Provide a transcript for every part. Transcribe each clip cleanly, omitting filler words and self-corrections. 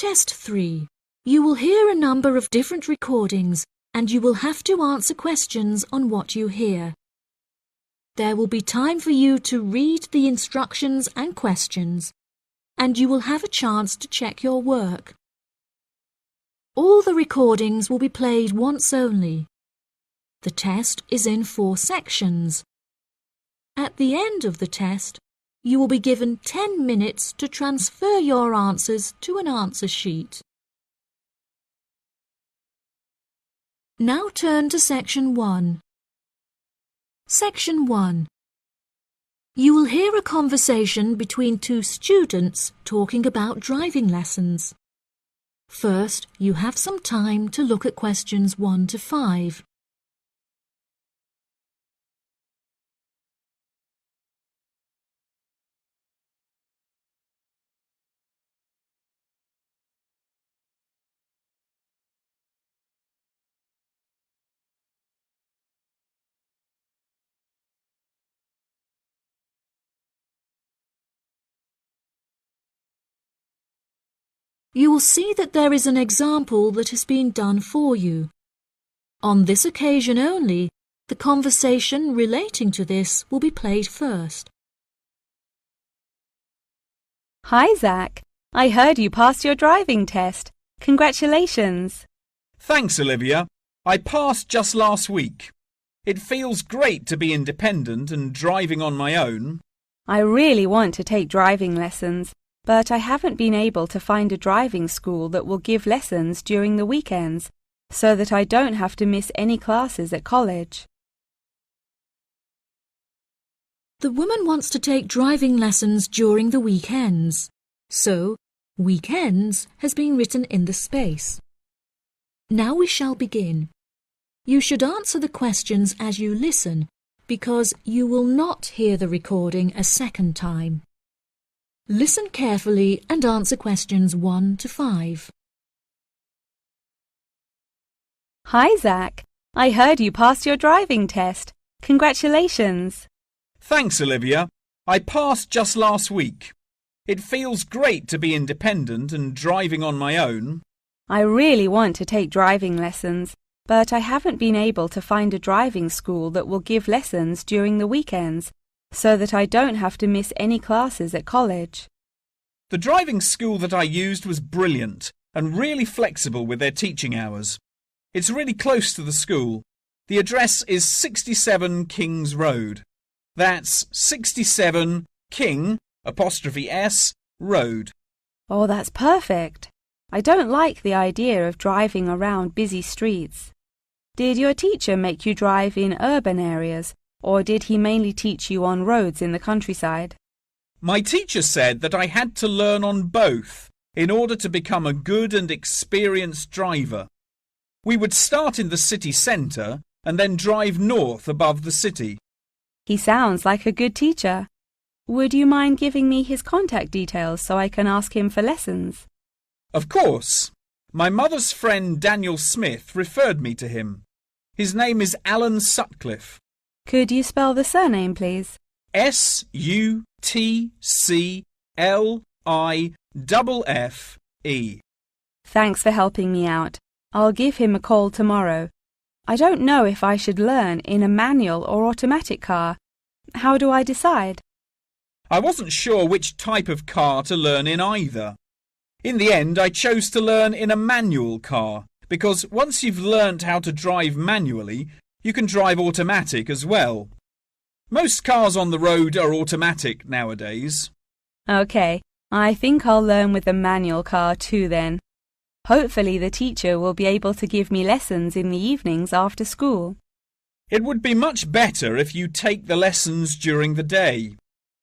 Test 3. You will hear a number of different recordings and you will have to answer questions on what you hear. There will be time for you to read the instructions and questions, and you will have a chance to check your work. All the recordings will be played once only. The test is in 4 sections. At the end of the test, you will be given 10 minutes to transfer your answers to an answer sheet. Now turn to Section 1. Section 1. You will hear a conversation between 2 students talking about driving lessons. First, you have some time to look at questions 1 to 5. You will see that there is an example that has been done for you. On this occasion only, the conversation relating to this will be played first. Hi, Zach. I heard you passed your driving test. Congratulations. Thanks, Olivia. I passed just last week. It feels great to be independent and driving on my own. I really want to take driving lessons, but I haven't been able to find a driving school that will give lessons during the weekends, so that I don't have to miss any classes at college. The woman wants to take driving lessons during the weekends, so weekends has been written in the space. Now we shall begin. You should answer the questions as you listen, because you will not hear the recording a second time. Listen carefully and answer questions 1 to 5. Hi, Zach. I heard you passed your driving test. Congratulations. Thanks, Olivia. I passed just last week. It feels great to be independent and driving on my own. I really want to take driving lessons, but I haven't been able to find a driving school that will give lessons during the weekends, so that I don't have to miss any classes at college. The driving school that I used was brilliant and really flexible with their teaching hours. It's really close to the school. The address is 67 Kings Road. That's 67 King '(S) Road. Oh, that's perfect. I don't like the idea of driving around busy streets. Did your teacher make you drive in urban areas, or did he mainly teach you on roads in the countryside? My teacher said that I had to learn on both in order to become a good and experienced driver. We would start in the city centre and then drive north above the city. He sounds like a good teacher. Would you mind giving me his contact details so I can ask him for lessons? Of course. My mother's friend Daniel Smith referred me to him. His name is Alan Sutcliffe. Could you spell the surname, please? Sutcliffe. Thanks for helping me out. I'll give him a call tomorrow. I don't know if I should learn in a manual or automatic car. How do I decide? I wasn't sure which type of car to learn in either. In the end, I chose to learn in a manual car because once you've learnt how to drive manually, you can drive automatic as well. Most cars on the road are automatic nowadays. OK, I think I'll learn with a manual car too then. Hopefully the teacher will be able to give me lessons in the evenings after school. It would be much better if you take the lessons during the day.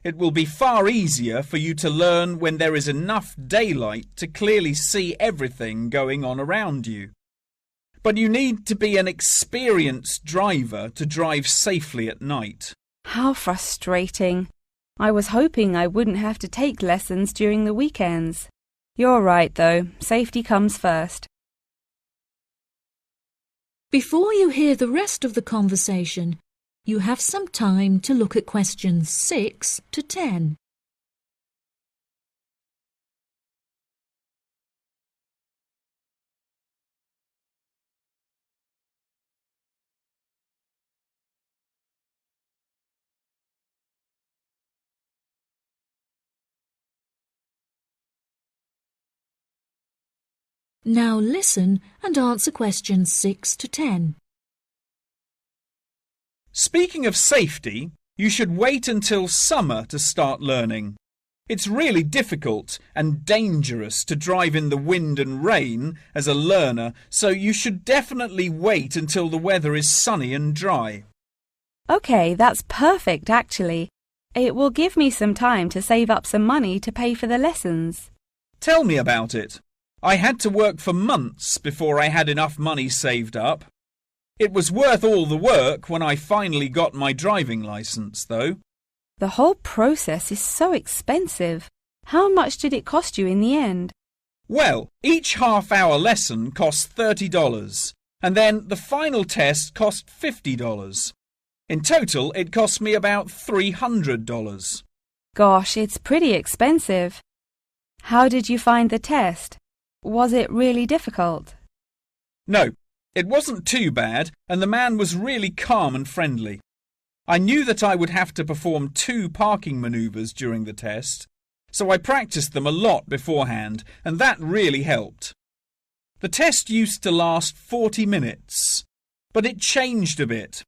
It will be far easier for you to learn when there is enough daylight to clearly see everything going on around you. But you need to be an experienced driver to drive safely at night. How frustrating. I was hoping I wouldn't have to take lessons during the weekends. You're right, though. Safety comes first. Before you hear the rest of the conversation, you have some time to look at questions 6 to 10. Now listen and answer questions 6 to 10. Speaking of safety, you should wait until summer to start learning. It's really difficult and dangerous to drive in the wind and rain as a learner, so you should definitely wait until the weather is sunny and dry. OK, that's perfect actually. It will give me some time to save up some money to pay for the lessons. Tell me about it. I had to work for months before I had enough money saved up. It was worth all the work when I finally got my driving licence, though. The whole process is so expensive. How much did it cost you in the end? Well, each half-hour lesson cost $30, and then the final test cost $50. In total, it cost me about $300. Gosh, it's pretty expensive. How did you find the test? Was it really difficult? No, it wasn't too bad, and the man was really calm and friendly. I knew that I would have to perform 2 parking manoeuvres during the test, so I practiced them a lot beforehand, and that really helped. The test used to last 40 minutes, but it changed a bit.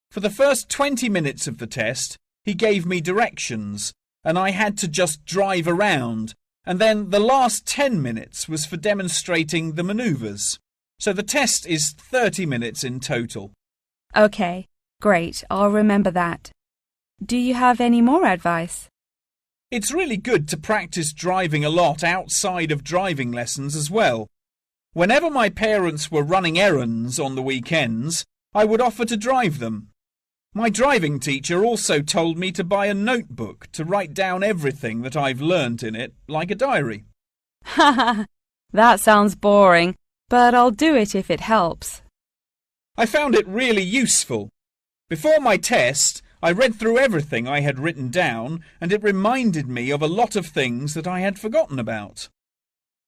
For the first 20 minutes of the test, he gave me directions, and I had to just drive around, and then the last 10 minutes was for demonstrating the manoeuvres. So the test is 30 minutes in total. OK, great, I'll remember that. Do you have any more advice? It's really good to practice driving a lot outside of driving lessons as well. Whenever my parents were running errands on the weekends, I would offer to drive them. My driving teacher also told me to buy a notebook to write down everything that I've learnt in it, like a diary. Ha! That sounds boring, but I'll do it if it helps. I found it really useful. Before my test, I read through everything I had written down, and it reminded me of a lot of things that I had forgotten about.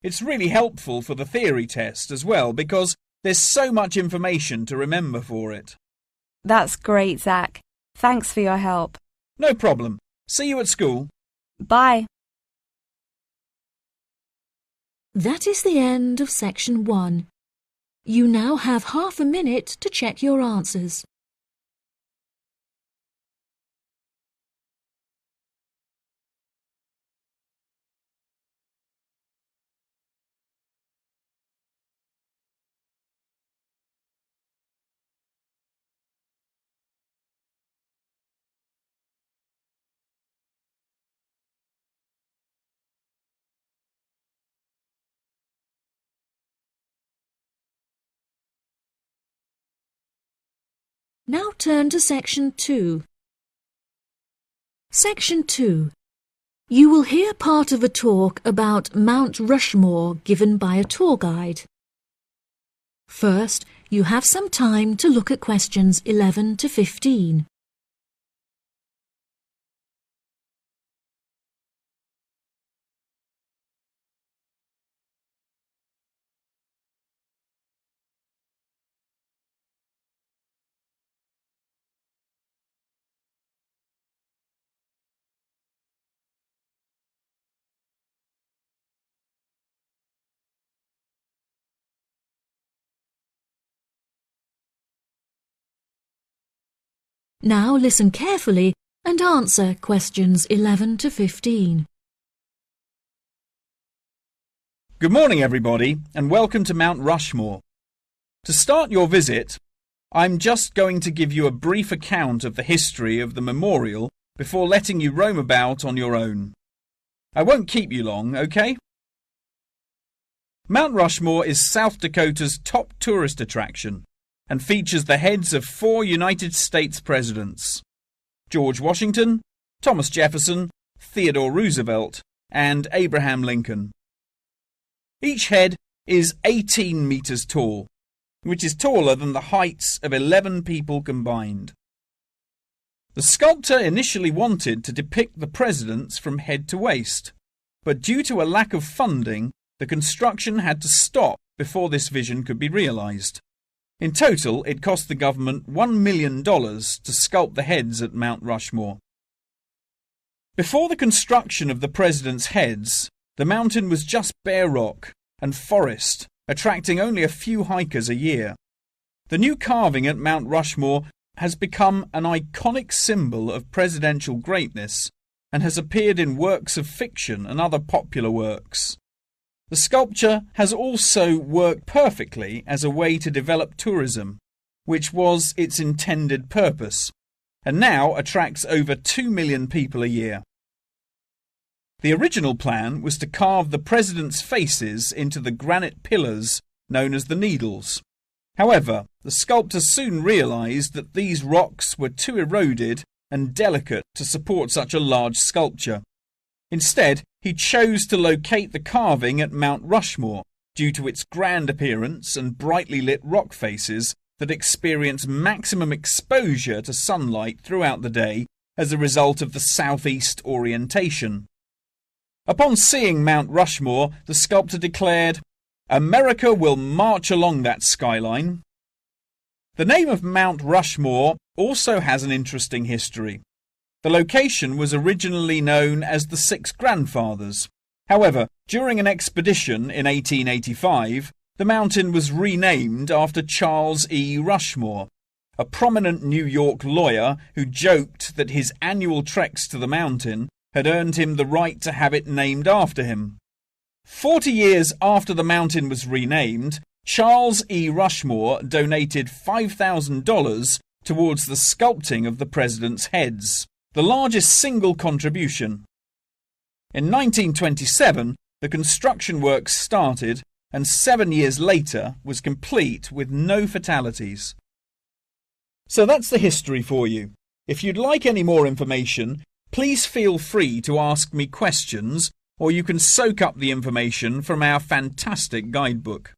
It's really helpful for the theory test as well, because there's so much information to remember for it. That's great, Zach. Thanks for your help. No problem. See you at school. Bye. That is the end of section 1. You now have half a minute to check your answers. Now turn to section 2. Section 2. You will hear part of a talk about Mount Rushmore given by a tour guide. First, you have some time to look at questions 11 to 15. Now listen carefully and answer questions 11 to 15. Good morning, everybody, and welcome to Mount Rushmore. To start your visit, I'm just going to give you a brief account of the history of the memorial before letting you roam about on your own. I won't keep you long, okay? Mount Rushmore is South Dakota's top tourist attraction and features the heads of 4 United States presidents: George Washington, Thomas Jefferson, Theodore Roosevelt, and Abraham Lincoln. Each head is 18 meters tall, which is taller than the heights of 11 people combined. The sculptor initially wanted to depict the presidents from head to waist, but due to a lack of funding, the construction had to stop before this vision could be realized. In total, it cost the government $1 million to sculpt the heads at Mount Rushmore. Before the construction of the presidents' heads, the mountain was just bare rock and forest, attracting only a few hikers a year. The new carving at Mount Rushmore has become an iconic symbol of presidential greatness and has appeared in works of fiction and other popular works. The sculpture has also worked perfectly as a way to develop tourism, which was its intended purpose, and now attracts over 2 million people a year. The original plan was to carve the president's faces into the granite pillars known as the Needles. However, the sculptor soon realised that these rocks were too eroded and delicate to support such a large sculpture. Instead, he chose to locate the carving at Mount Rushmore due to its grand appearance and brightly lit rock faces that experience maximum exposure to sunlight throughout the day as a result of the southeast orientation. Upon seeing Mount Rushmore, the sculptor declared, "America will march along that skyline." The name of Mount Rushmore also has an interesting history. The location was originally known as the Six Grandfathers. However, during an expedition in 1885, the mountain was renamed after Charles E. Rushmore, a prominent New York lawyer who joked that his annual treks to the mountain had earned him the right to have it named after him. 40 years after the mountain was renamed, Charles E. Rushmore donated $5,000 towards the sculpting of the president's heads, the largest single contribution. In 1927, the construction works started and 7 years later was complete with no fatalities. So that's the history for you. If you'd like any more information, please feel free to ask me questions, or you can soak up the information from our fantastic guidebook.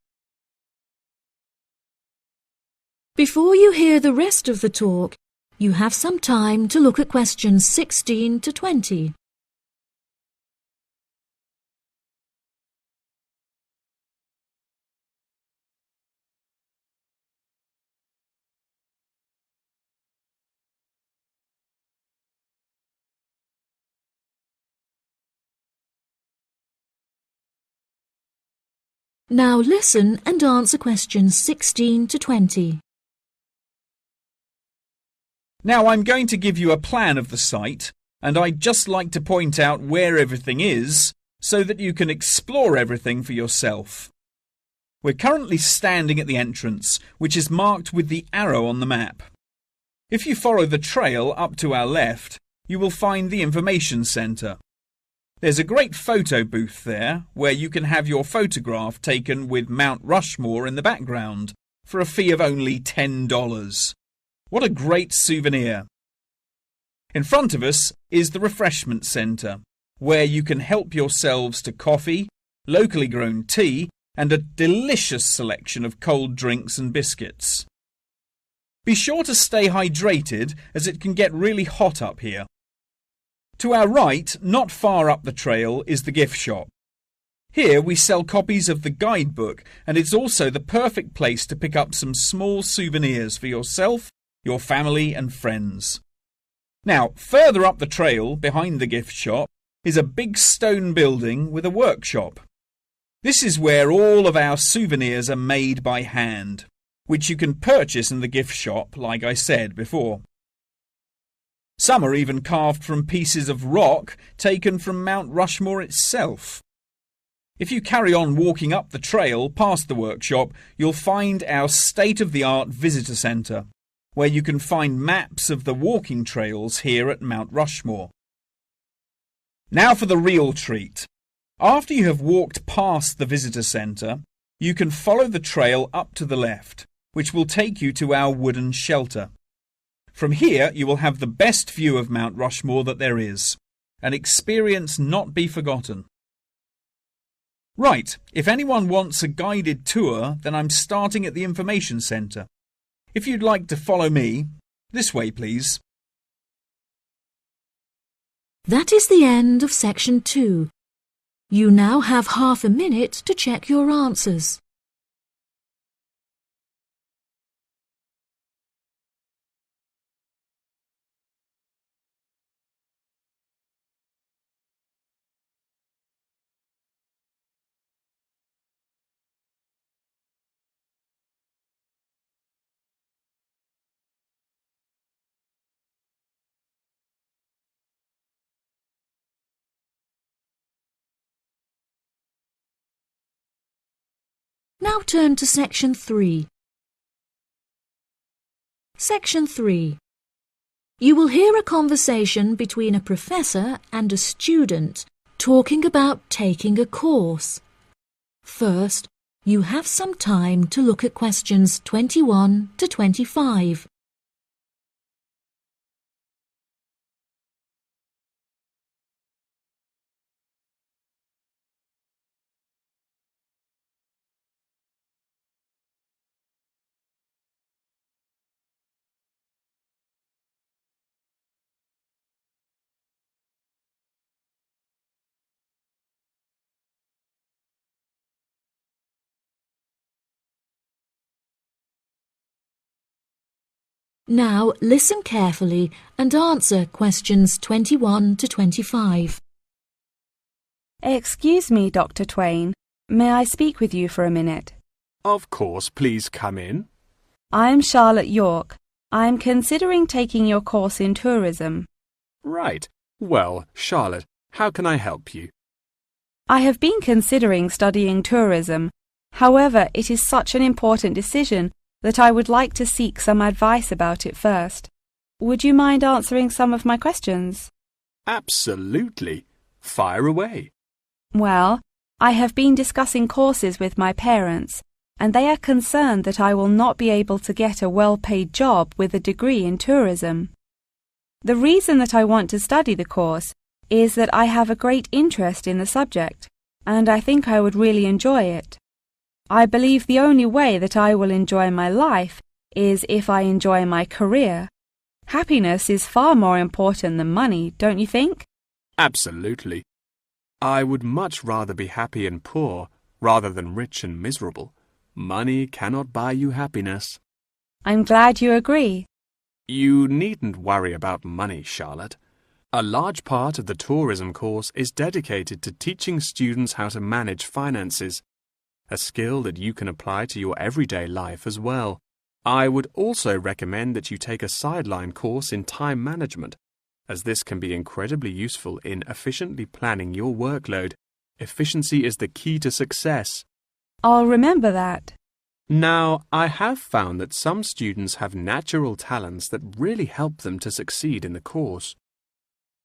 Before you hear the rest of the talk, you have some time to look at questions 16 to 20. Now listen and answer questions 16 to 20. Now I'm going to give you a plan of the site, and I'd just like to point out where everything is so that you can explore everything for yourself. We're currently standing at the entrance, which is marked with the arrow on the map. If you follow the trail up to our left, you will find the information centre. There's a great photo booth there where you can have your photograph taken with Mount Rushmore in the background for a fee of only $10. What a great souvenir! In front of us is the refreshment centre, where you can help yourselves to coffee, locally grown tea, and a delicious selection of cold drinks and biscuits. Be sure to stay hydrated as it can get really hot up here. To our right, not far up the trail, is the gift shop. Here we sell copies of the guidebook, and it's also the perfect place to pick up some small souvenirs for yourself, your family and friends. Now, further up the trail, behind the gift shop, is a big stone building with a workshop. This is where all of our souvenirs are made by hand, which you can purchase in the gift shop, like I said before. Some are even carved from pieces of rock taken from Mount Rushmore itself. If you carry on walking up the trail past the workshop, you'll find our state-of-the-art visitor centre, where you can find maps of the walking trails here at Mount Rushmore. Now for the real treat. After you have walked past the visitor centre, you can follow the trail up to the left, which will take you to our wooden shelter. From here you will have the best view of Mount Rushmore that there is, an experience not be forgotten. Right, if anyone wants a guided tour, then I'm starting at the information centre. If you'd like to follow me, this way please. That is the end of section 2. You now have half a minute to check your answers. Now turn to Section 3. Section 3. You will hear a conversation between a professor and a student talking about taking a course. First, you have some time to look at questions 21 to 25. Now listen carefully and answer questions 21 to 25. Excuse me, Dr. Twain. May I speak with you for a minute? Of course, please come in. I'm Charlotte York. I'm considering taking your course in tourism. Right. Well, Charlotte, how can I help you? I have been considering studying tourism. However, it is such an important decision that I would like to seek some advice about it first. Would you mind answering some of my questions? Absolutely. Fire away. Well, I have been discussing courses with my parents, and they are concerned that I will not be able to get a well-paid job with a degree in tourism. The reason that I want to study the course is that I have a great interest in the subject, and I think I would really enjoy it. I believe the only way that I will enjoy my life is if I enjoy my career. Happiness is far more important than money, don't you think? Absolutely. I would much rather be happy and poor rather than rich and miserable. Money cannot buy you happiness. I'm glad you agree. You needn't worry about money, Charlotte. A large part of the tourism course is dedicated to teaching students how to manage finances, a skill that you can apply to your everyday life as well. I would also recommend that you take a sideline course in time management, as this can be incredibly useful in efficiently planning your workload. Efficiency is the key to success. I'll remember that. Now, I have found that some students have natural talents that really help them to succeed in the course.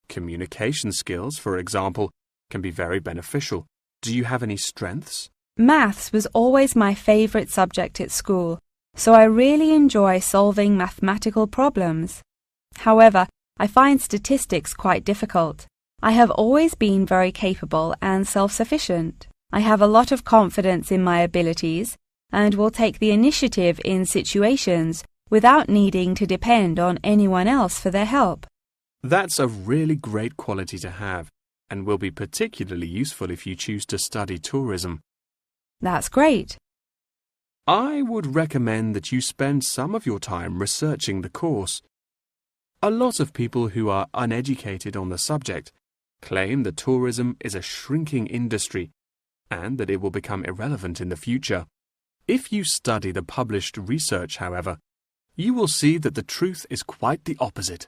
Communication skills, for example, can be very beneficial. Do you have any strengths? Maths was always my favourite subject at school, so I really enjoy solving mathematical problems. However, I find statistics quite difficult. I have always been very capable and self-sufficient. I have a lot of confidence in my abilities and will take the initiative in situations without needing to depend on anyone else for their help. That's a really great quality to have and will be particularly useful if you choose to study tourism. That's great. I would recommend that you spend some of your time researching the course. A lot of people who are uneducated on the subject claim that tourism is a shrinking industry and that it will become irrelevant in the future. If you study the published research, however, you will see that the truth is quite the opposite.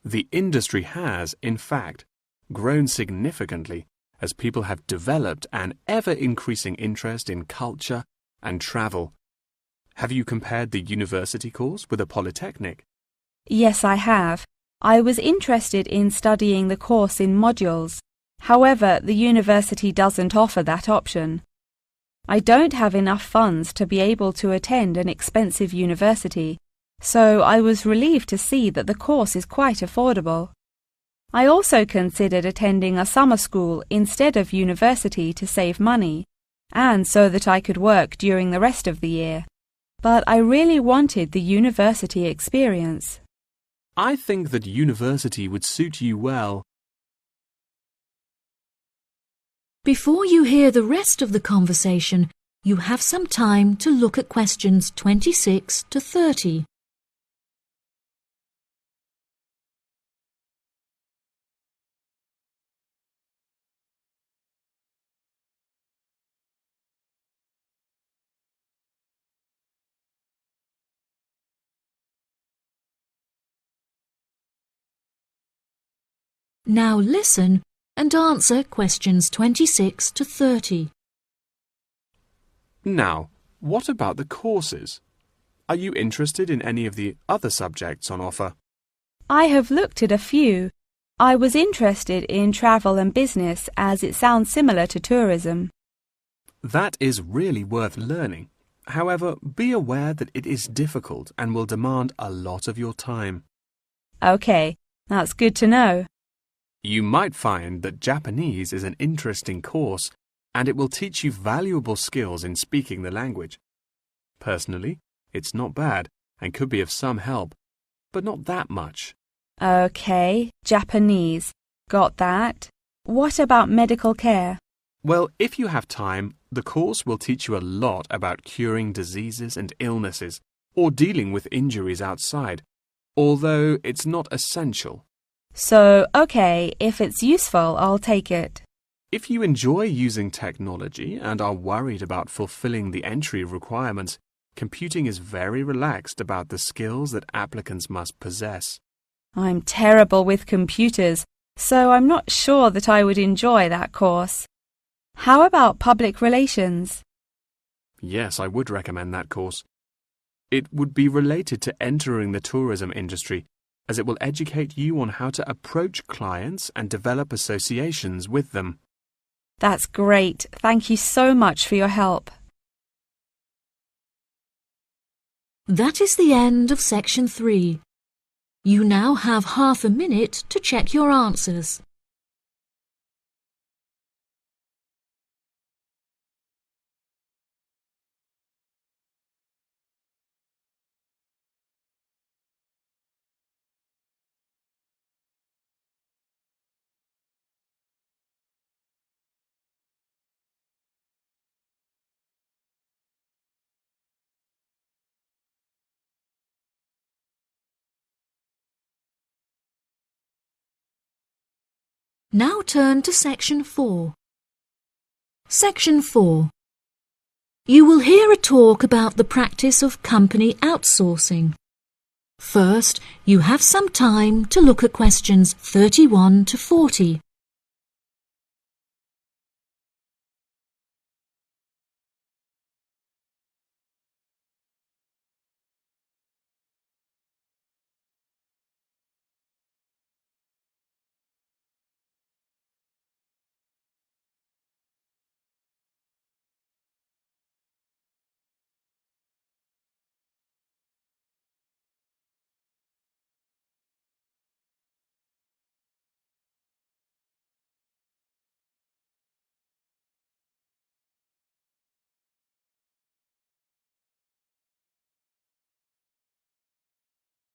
The industry has, in fact, grown significantly as people have developed an ever-increasing interest in culture and travel. Have you compared the university course with a polytechnic? Yes, I have. I was interested in studying the course in modules. However, the university doesn't offer that option. I don't have enough funds to be able to attend an expensive university, so I was relieved to see that the course is quite affordable. I also considered attending a summer school instead of university to save money, and so that I could work during the rest of the year. But I really wanted the university experience. I think that university would suit you well. Before you hear the rest of the conversation, you have some time to look at questions 26 to 30. Now listen and answer questions 26 to 30. Now, What about the courses? Are you interested in any of the other subjects on offer? I have looked at a few. I was interested in travel and business as it sounds similar to tourism. That is really worth learning. However, be aware that it is difficult and will demand a lot of your time. Okay, that's good to know. You might find that Japanese is an interesting course and it will teach you valuable skills in speaking the language. Personally, it's not bad and could be of some help, but not that much. Okay, Japanese. Got that. What about medical care? Well, if you have time, the course will teach you a lot about curing diseases and illnesses or dealing with injuries outside, although it's not essential. So, okay, if it's useful, I'll take it. If you enjoy using technology and are worried about fulfilling the entry requirements, computing is very relaxed about the skills that applicants must possess. I'm terrible with computers, so I'm not sure that I would enjoy that course. How about public relations? Yes, I would recommend that course. It would be related to entering the tourism industry, as it will educate you on how to approach clients and develop associations with them. That's great. Thank you so much for your help. That is the end of section 3. You now have half a minute to check your answers. Now turn to section 4. Section 4. You will hear a talk about the practice of company outsourcing. First, you have some time to look at questions 31 to 40.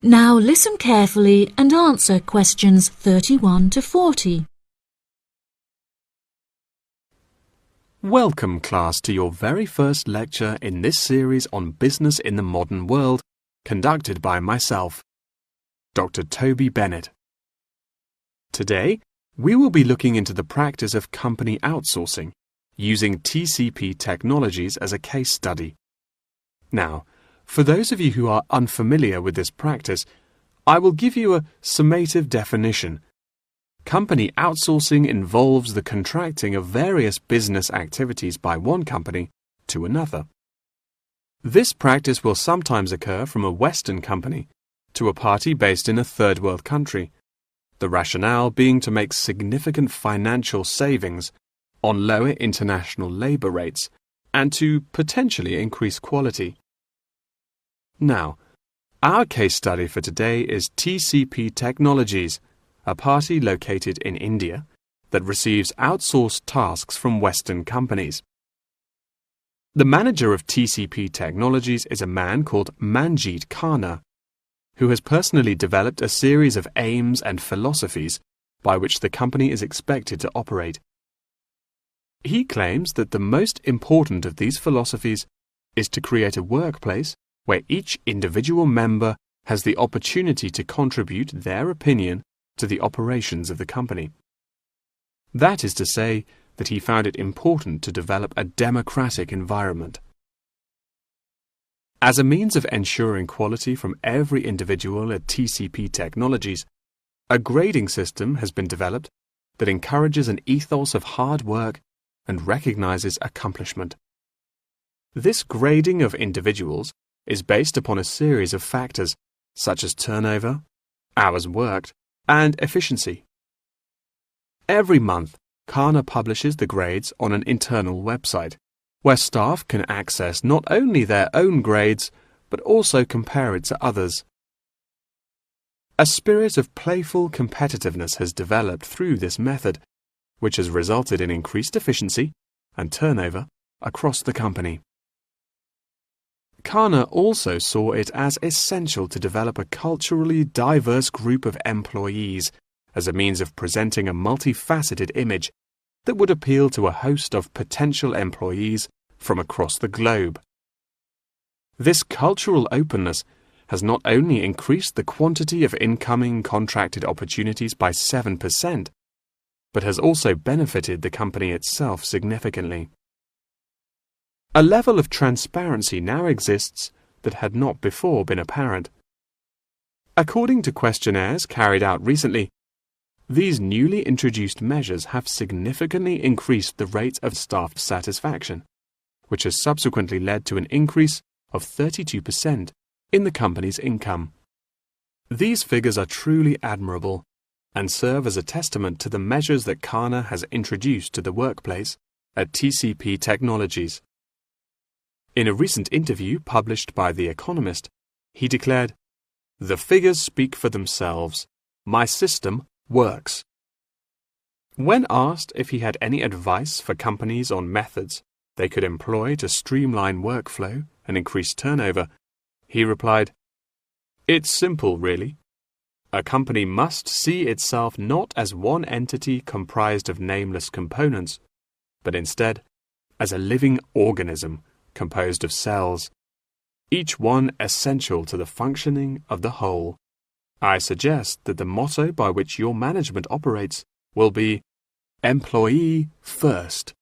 Now listen carefully and answer questions 31 to 40. Welcome, class, to your very first lecture in this series on business in the modern world, conducted by myself, Dr. Toby Bennett. Today, we will be looking into the practice of company outsourcing, using TCP technologies as a case study. Now, for those of you who are unfamiliar with this practice, I will give you a summative definition. Company outsourcing involves the contracting of various business activities by one company to another. This practice will sometimes occur from a Western company to a party based in a third world country, the rationale being to make significant financial savings on lower international labour rates and to potentially increase quality. Now, our case study for today is TCP Technologies, a party located in India that receives outsourced tasks from Western companies. The manager of TCP Technologies is a man called Manjeet Khanna, who has personally developed a series of aims and philosophies by which the company is expected to operate. He claims that the most important of these philosophies is to create a workplace where each individual member has the opportunity to contribute their opinion to the operations of the company. That is to say that he found it important to develop a democratic environment. As a means of ensuring quality from every individual at TCP Technologies, a grading system has been developed that encourages an ethos of hard work and recognizes accomplishment. This grading of individuals is based upon a series of factors such as turnover, hours worked, and efficiency. Every month, Kana publishes the grades on an internal website, where staff can access not only their own grades, but also compare it to others. A spirit of playful competitiveness has developed through this method, which has resulted in increased efficiency and turnover across the company. Kana also saw it as essential to develop a culturally diverse group of employees as a means of presenting a multifaceted image that would appeal to a host of potential employees from across the globe. This cultural openness has not only increased the quantity of incoming contracted opportunities by 7%, but has also benefited the company itself significantly. A level of transparency now exists that had not before been apparent. According to questionnaires carried out recently, these newly introduced measures have significantly increased the rate of staff satisfaction, which has subsequently led to an increase of 32% in the company's income. These figures are truly admirable and serve as a testament to the measures that Kana has introduced to the workplace at TCP Technologies. In a recent interview published by The Economist, he declared, "The figures speak for themselves. My system works." When asked if he had any advice for companies on methods they could employ to streamline workflow and increase turnover, he replied, "It's simple, really. A company must see itself not as one entity comprised of nameless components, but instead as a living organism composed of cells, each one essential to the functioning of the whole. I suggest that the motto by which your management operates will be Employee First."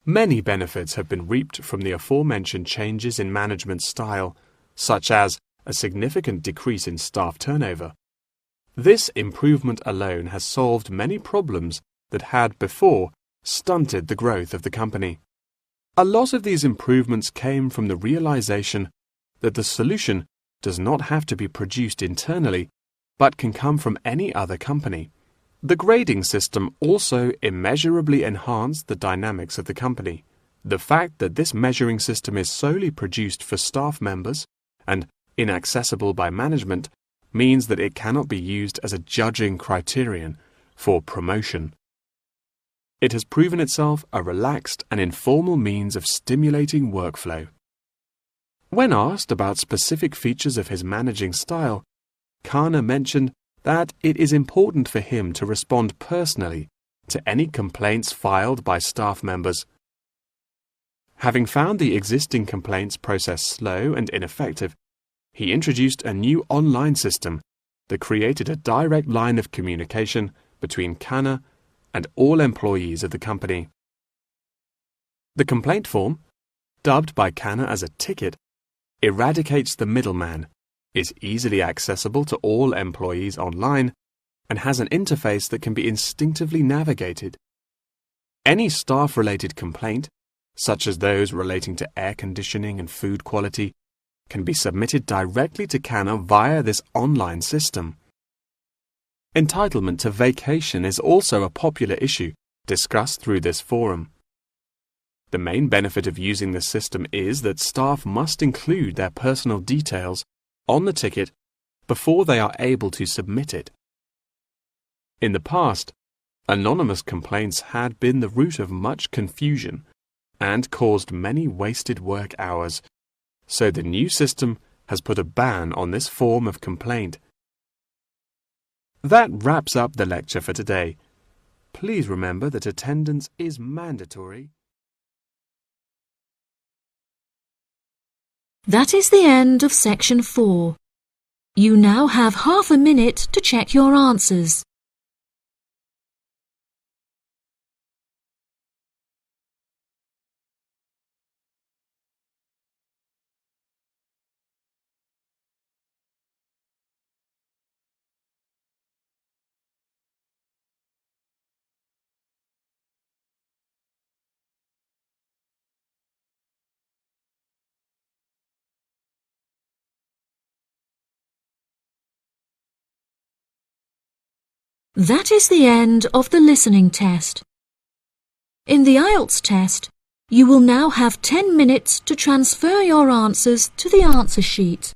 Many benefits have been reaped from the aforementioned changes in management style, such as a significant decrease in staff turnover. This improvement alone has solved many problems that had before stunted the growth of the company. A lot of these improvements came from the realization that the solution does not have to be produced internally, but can come from any other company. The grading system also immeasurably enhanced the dynamics of the company. The fact that this measuring system is solely produced for staff members and inaccessible by management means that it cannot be used as a judging criterion for promotion. It has proven itself a relaxed and informal means of stimulating workflow. When asked about specific features of his managing style, Kana mentioned that it is important for him to respond personally to any complaints filed by staff members. Having found the existing complaints process slow and ineffective, he introduced a new online system that created a direct line of communication between Kana and all employees of the company. The complaint form, dubbed by Kana as a ticket, eradicates the middleman, is easily accessible to all employees online, and has an interface that can be instinctively navigated. Any staff-related complaint, such as those relating to air conditioning and food quality, can be submitted directly to Kana via this online system. Entitlement to vacation is also a popular issue discussed through this forum. The main benefit of using this system is that staff must include their personal details on the ticket before they are able to submit it. In the past, anonymous complaints had been the root of much confusion and caused many wasted work hours, so the new system has put a ban on this form of complaint. That wraps up the lecture for today. Please remember that attendance is mandatory. That is the end of section 4. You now have half a minute to check your answers. That is the end of the listening test. In the IELTS test, you will now have 10 minutes to transfer your answers to the answer sheet.